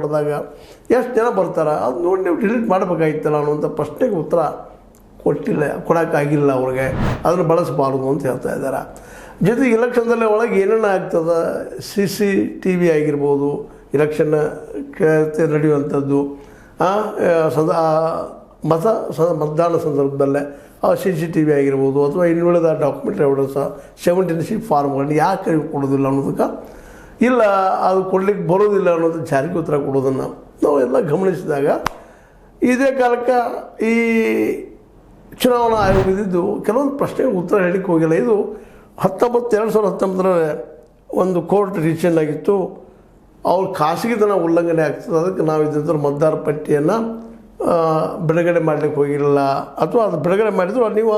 ಹೊಡೆದಾಗ ಎಷ್ಟು ಜನ ಬರ್ತಾರೆ ಅದು ನೋಡಿ ನೀವು ಡಿಲೀಟ್ ಮಾಡಬೇಕಾಗಿತ್ತಲ್ಲ ಅನ್ನುವಂಥ ಪ್ರಶ್ನೆಗೆ ಉತ್ತರ ಕೊಡೋಕ್ಕಾಗಿಲ್ಲ ಅವ್ರಿಗೆ, ಅದನ್ನು ಬಳಸಬಾರ್ದು ಅಂತ ಹೇಳ್ತಾ ಇದ್ದಾರೆ. ಜೊತೆಗೆ ಇಲೆಕ್ಷನ್ದಲ್ಲೇ ಒಳಗೆ ಏನೇನು ಆಗ್ತದೆ, CCTV ಆಗಿರ್ಬೋದು, ಇಲೆಕ್ಷನ್ ನಡೆಯುವಂಥದ್ದು, ಮತದಾನ ಸಂದರ್ಭದಲ್ಲೇ CCTV ಆಗಿರ್ಬೋದು, ಅಥವಾ ಇನ್ನುಳಿದ ಡಾಕ್ಯುಮೆಂಟ್ರಿ ಎವಿಡೆನ್ಸ್ 17C ಫಾರ್ಮ್ಗಳನ್ನ ಯಾಕೆ ಕೊಡೋದಿಲ್ಲ ಅನ್ನೋದಕ್ಕೆ, ಇಲ್ಲ ಅದು ಕೊಡ್ಲಿಕ್ಕೆ ಬರೋದಿಲ್ಲ ಅನ್ನೋದು ಜಾರಿಗೆ ಉತ್ತರ ಕೊಡೋದನ್ನು ನಾವೆಲ್ಲ ಗಮನಿಸಿದಾಗ ಇದೇ ಕಾಲಕ್ಕೆ ಈ ಚುನಾವಣಾ ಆಯೋಗದಿದ್ದು ಕೆಲವೊಂದು ಪ್ರಶ್ನೆಗೆ ಉತ್ತರ ಹೇಳಲಿಕ್ಕೆ ಹೋಗಿಲ್ಲ. ಇದು 2019 ಒಂದು ಕೋರ್ಟ್ ಡಿಸಿಷನ್ ಆಗಿತ್ತು, ಅವ್ರ ಖಾಸಗಿತನ ಉಲ್ಲಂಘನೆ ಆಗ್ತದೆ, ಅದಕ್ಕೆ ನಾವು ಇದ್ದಂಥ ಮತದಾರ ಪಟ್ಟಿಯನ್ನು ಬಿಡುಗಡೆ ಮಾಡಲಿಕ್ಕೆ ಹೋಗಿರಲಿಲ್ಲ, ಅಥವಾ ಅದು ಬಿಡುಗಡೆ ಮಾಡಿದ್ರು ನೀವು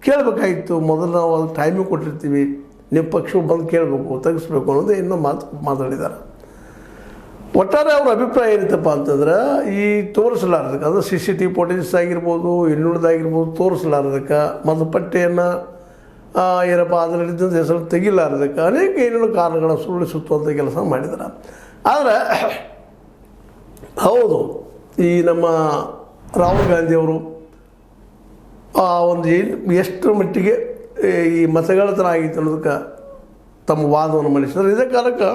ಕೇಳಬೇಕಾಗಿತ್ತು, ಮೊದಲು ನಾವು ಅದು ಟೈಮಿಂಗ್ ಕೊಟ್ಟಿರ್ತೀವಿ, ನಿಮ್ಮ ಪಕ್ಷವು ಬಂದು ಕೇಳಬೇಕು, ತೆಗಿಸ್ಬೇಕು ಅನ್ನೋದು ಇನ್ನೂ ಮಾತಾಡಿದ್ದಾರೆ. ಒಟ್ಟಾರೆ ಅವ್ರ ಅಭಿಪ್ರಾಯ ಏನಿತ್ತಪ್ಪ ಅಂತಂದ್ರೆ, ಈ ತೋರಿಸಲಾರದಕ್ಕೆ ಅದು CCTV ಫೋಟೇಜಸ್ ಆಗಿರ್ಬೋದು, ಇನ್ನುಳಿದಾಗಿರ್ಬೋದು, ತೋರಿಸಲಾರದಕ್ಕೆ ಮತಪಟ್ಟಿಯನ್ನು ಏನಪ್ಪ ಅದರಲ್ಲಿದ್ದ ಹೆಸರು ತೆಗಿಲಾರದಕ್ಕೆ ಅನೇಕ ಏನೇನು ಕಾರಣಗಳ ಸುಳ್ಳಿಸುತ್ತುವಂಥ ಕೆಲಸ ಮಾಡಿದ್ದಾರೆ. ಆದರೆ ಹೌದು, ಈ ನಮ್ಮ ರಾಹುಲ್ ಗಾಂಧಿಯವರು ಒಂದು ಎಷ್ಟು ಮಟ್ಟಿಗೆ ಈ ಮತಗಳ್ಳತನ ಆಗಿತ್ತು ಅನ್ನೋದಕ್ಕೆ ತಮ್ಮ ವಾದವನ್ನು ಮಂಡಿಸಿದ್ದಾರೆ. ಇದೇ ಕಾಲಕ್ಕೆ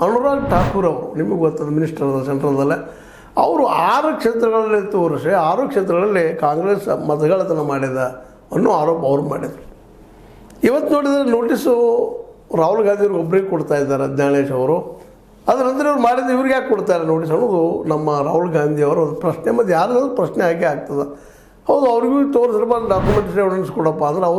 ಅನುರಾಗ್ ಠಾಕೂರ್ ಅವರು, ನಿಮಗೆ ಗೊತ್ತದ ಮಿನಿಸ್ಟರ್ ಅದ ಸೆಂಟ್ರಲ್ದಲ್ಲೇ, ಅವರು 6 ಕ್ಷೇತ್ರಗಳಲ್ಲಿ ತೋರಿಸಿ 6 ಕ್ಷೇತ್ರಗಳಲ್ಲಿ ಕಾಂಗ್ರೆಸ್ ಮತಗಳ್ಳತನ ಮಾಡಿದ ಅನ್ನೋ ಆರೋಪ ಅವರು ಮಾಡಿದರು. ಇವತ್ತು ನೋಡಿದರೆ ನೋಟಿಸು ರಾಹುಲ್ ಗಾಂಧಿಯವ್ರಿಗೆ ಒಬ್ಬರಿಗೆ ಕೊಡ್ತಾ ಇದ್ದಾರೆ, ಜ್ಞಾನೇಶ್ ಅವರು. ಅದರ ನಂತರ ಅವ್ರು ಮಾಡಿದ್ದು ಇವ್ರಿಗೆ ಯಾಕೆ ಕೊಡ್ತಾರೆ ನೋಟಿಸ್ ಅನ್ನೋದು ನಮ್ಮ ರಾಹುಲ್ ಗಾಂಧಿಯವರು ಒಂದು ಪ್ರಶ್ನೆ, ಮತ್ತು ಯಾರಾದ್ರೂ ಪ್ರಶ್ನೆ ಹಾಗೆ ಆಗ್ತದೆ. ಹೌದು, ಅವ್ರಿಗೂ ತೋರಿಸ್ರಪ್ಪ ಡಾಕ್ಯುಮೆಂಟ್ಸ್ ಎವಿಡೆನ್ಸ್ ಕೊಡಪ್ಪ ಅಂದ್ರೆ